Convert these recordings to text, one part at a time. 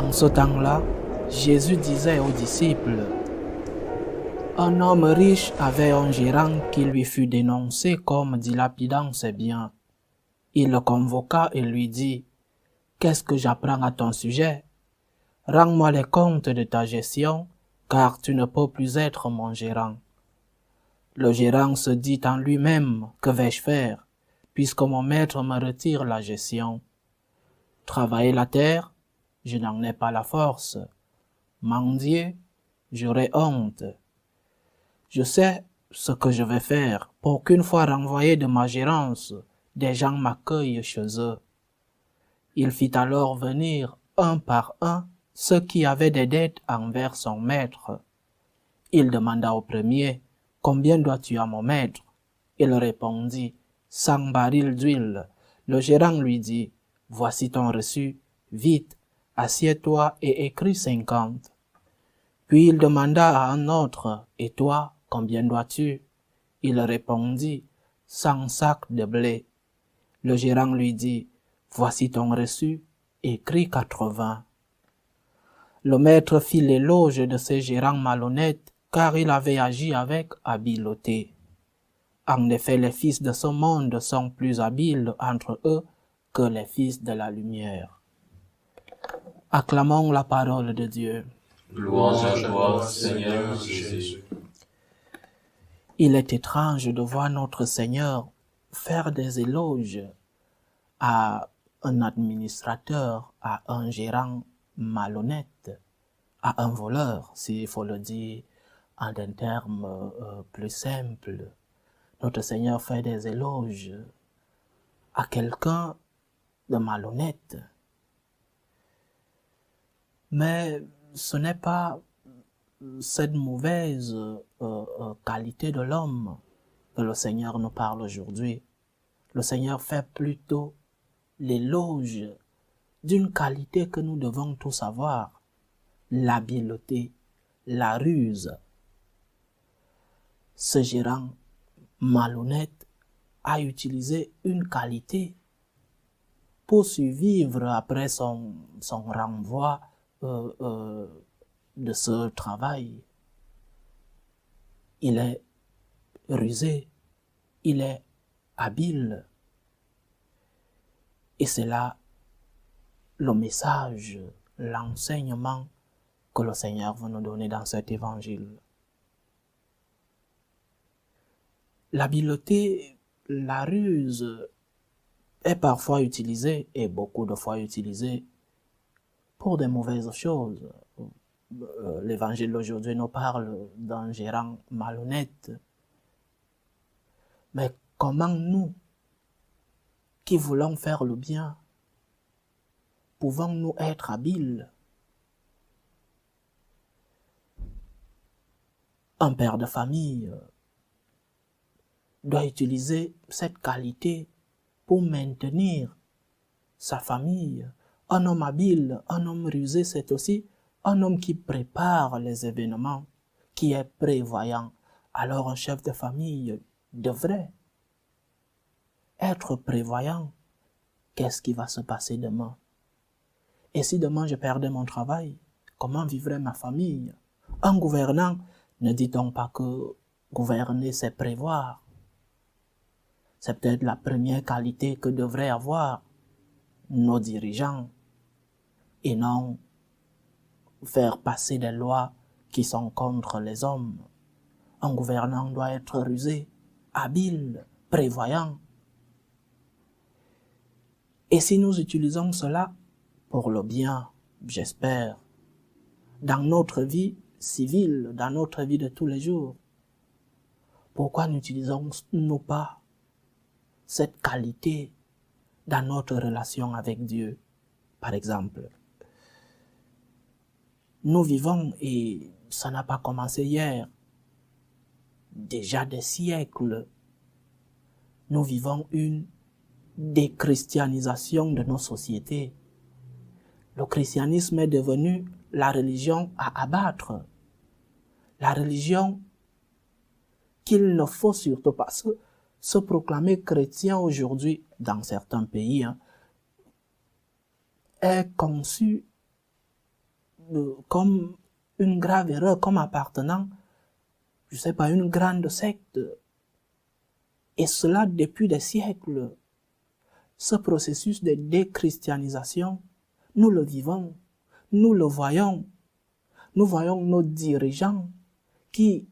En ce temps-là, Jésus disait aux disciples, un homme riche avait un gérant qui lui fut dénoncé comme dilapidant ses biens. Il le convoqua et lui dit, « Qu'est-ce que j'apprends à ton sujet? Rends-moi les comptes de ta gestion, car tu ne peux plus être mon gérant. » Le gérant se dit en lui-même, « Que vais-je faire, puisque mon maître me retire la gestion? Travailler la terre, je n'en ai pas la force. Mendier, j'aurai honte. Je sais ce que je vais faire pour qu'une fois renvoyé de ma gérance, des gens m'accueillent chez eux. » Il fit alors venir un par un ceux qui avaient des dettes envers son maître. Il demanda au premier, « Combien dois-tu à mon maître? » Il répondit, « 100 barils d'huile. » Le gérant lui dit, « Voici ton reçu, vite, assieds-toi et écris 50. » Puis il demanda à un autre, « Et toi, combien dois-tu? » Il répondit, « 100 sacs de blé. » Le gérant lui dit, « Voici ton reçu, écris 80. » Le maître fit l'éloge de ces gérants malhonnêtes, car il avait agi avec habileté. En effet, les fils de ce monde sont plus habiles entre eux que les fils de la lumière. Acclamons la parole de Dieu. Louange à toi, Seigneur Jésus. Il est étrange de voir notre Seigneur faire des éloges à un administrateur, à un gérant malhonnête, à un voleur, s'il faut le dire en un terme plus simple. Notre Seigneur fait des éloges à quelqu'un de malhonnête. Mais ce n'est pas cette mauvaise qualité de l'homme que le Seigneur nous parle aujourd'hui. Le Seigneur fait plutôt l'éloge d'une qualité que nous devons tous avoir, l'habileté, la ruse. Ce gérant malhonnête a utilisé une qualité pour survivre après son renvoi de ce travail. Il est rusé, il est habile. Et c'est là le message, l'enseignement que le Seigneur veut nous donner dans cet évangile. L'habileté, la ruse est parfois utilisée, et beaucoup de fois utilisée, pour des mauvaises choses. L'évangile d'aujourd'hui nous parle d'un gérant malhonnête. Mais comment nous, qui voulons faire le bien, pouvons-nous être habiles? Un père de famille doit utiliser cette qualité pour maintenir sa famille. Un homme habile, un homme rusé, c'est aussi un homme qui prépare les événements, qui est prévoyant. Alors un chef de famille devrait être prévoyant. Qu'est-ce qui va se passer demain? Et si demain je perdais mon travail, comment vivrait ma famille? Un gouvernant, ne dit-on pas que gouverner c'est prévoir? C'est peut-être la première qualité que devraient avoir nos dirigeants et non faire passer des lois qui sont contre les hommes. Un gouvernant doit être rusé, habile, prévoyant. Et si nous utilisons cela pour le bien, j'espère, dans notre vie civile, dans notre vie de tous les jours, pourquoi n'utilisons-nous pas cette qualité dans notre relation avec Dieu? Par exemple, nous vivons, et ça n'a pas commencé hier, déjà des siècles, nous vivons une déchristianisation de nos sociétés. Le christianisme est devenu la religion à abattre, la religion qu'il ne faut surtout pas se proclamer chrétien aujourd'hui dans certains pays est conçu comme une grave erreur, comme appartenant, je sais pas, une grande secte. Et cela depuis des siècles. Ce processus de déchristianisation, nous le vivons, nous le voyons. Nous voyons nos dirigeants qui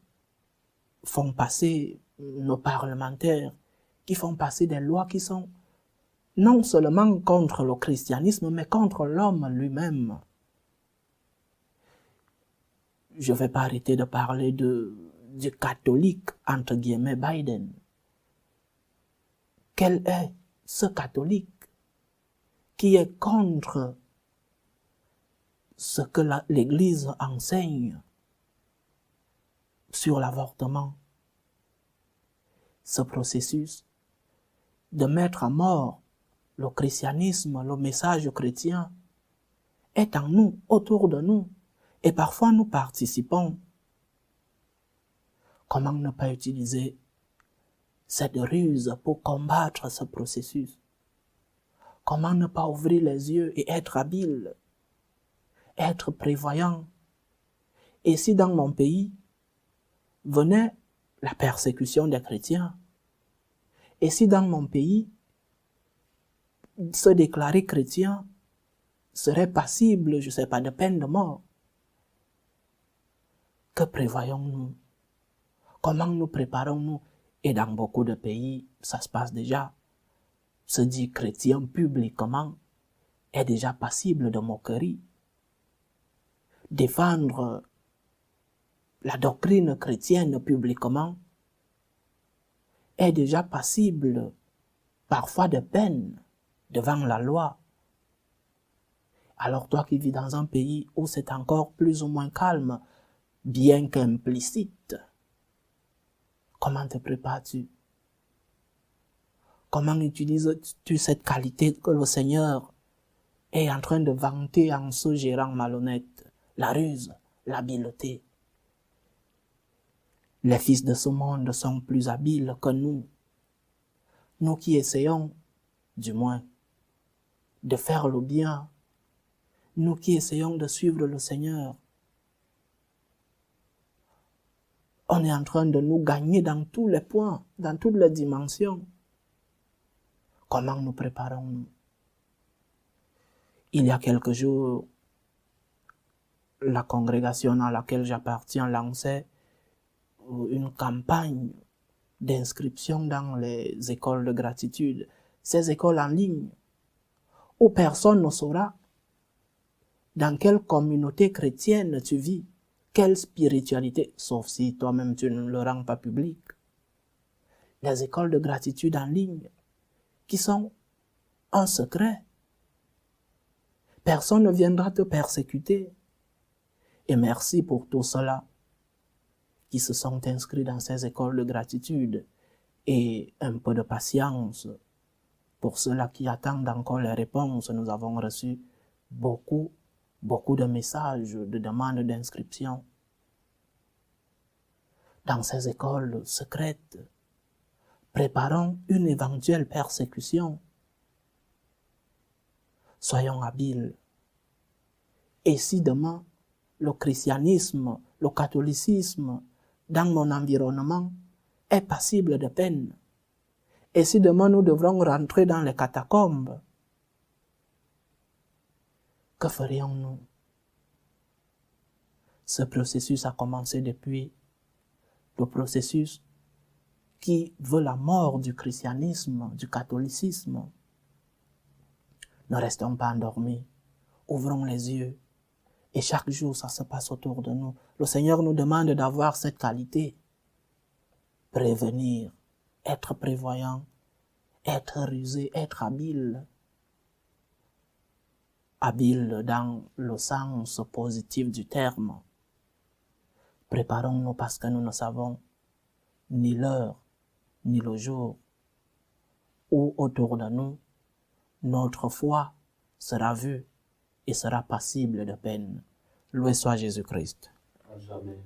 font passer, nos parlementaires, qui font passer des lois qui sont non seulement contre le christianisme, mais contre l'homme lui-même. Je ne vais pas arrêter de parler du catholique, entre guillemets, Biden. Quel est ce catholique qui est contre ce que l'Église enseigne sur l'avortement? Ce processus de mettre à mort le christianisme, le message chrétien, est en nous, autour de nous, et parfois nous participons. Comment ne pas utiliser cette ruse pour combattre ce processus? Comment ne pas ouvrir les yeux et être habile, être prévoyant? Et si dans mon pays venait la persécution des chrétiens, et si dans mon pays se déclarer chrétien serait passible, je ne sais pas, de peine de mort, que prévoyons-nous? Comment nous préparons-nous? Et dans beaucoup de pays, ça se passe déjà. Se dire chrétien publiquement est déjà passible de moquerie. Défendre la doctrine chrétienne publiquement est déjà passible parfois de peine devant la loi. Alors toi qui vis dans un pays où c'est encore plus ou moins calme, bien qu'implicite, comment te prépares-tu? Comment utilises-tu cette qualité que le Seigneur est en train de vanter en ce gérant malhonnête? La ruse, l'habileté. Les fils de ce monde sont plus habiles que nous. Nous qui essayons, du moins, de faire le bien. Nous qui essayons de suivre le Seigneur. On est en train de nous gagner dans tous les points, dans toutes les dimensions. Comment nous préparons-nous? Il y a quelques jours, la congrégation à laquelle j'appartiens lançait une campagne d'inscription dans les écoles de gratitude, ces écoles en ligne, où personne ne saura dans quelle communauté chrétienne tu vis, quelle spiritualité, sauf si toi-même tu ne le rends pas public. Les écoles de gratitude en ligne, qui sont en secret. Personne ne viendra te persécuter. Et merci pour tous ceux-là qui se sont inscrits dans ces écoles de gratitude. Et un peu de patience pour ceux-là qui attendent encore les réponses. Nous avons reçu beaucoup de messages, de demandes d'inscription. Dans ces écoles secrètes, préparons une éventuelle persécution. Soyons habiles. Et si demain, le christianisme, le catholicisme, dans mon environnement, est passible de peine, et si demain nous devrons rentrer dans les catacombes, que ferions-nous? Ce processus a commencé depuis le processus qui veut la mort du christianisme, du catholicisme. Ne restons pas endormis, ouvrons les yeux, et chaque jour ça se passe autour de nous. Le Seigneur nous demande d'avoir cette qualité, prévenir, être prévoyant, être rusé, être habile. Habile dans le sens positif du terme. Préparons-nous parce que nous ne savons ni l'heure, ni le jour où autour de nous, notre foi sera vue et sera passible de peine. Loué soit Jésus-Christ. À jamais.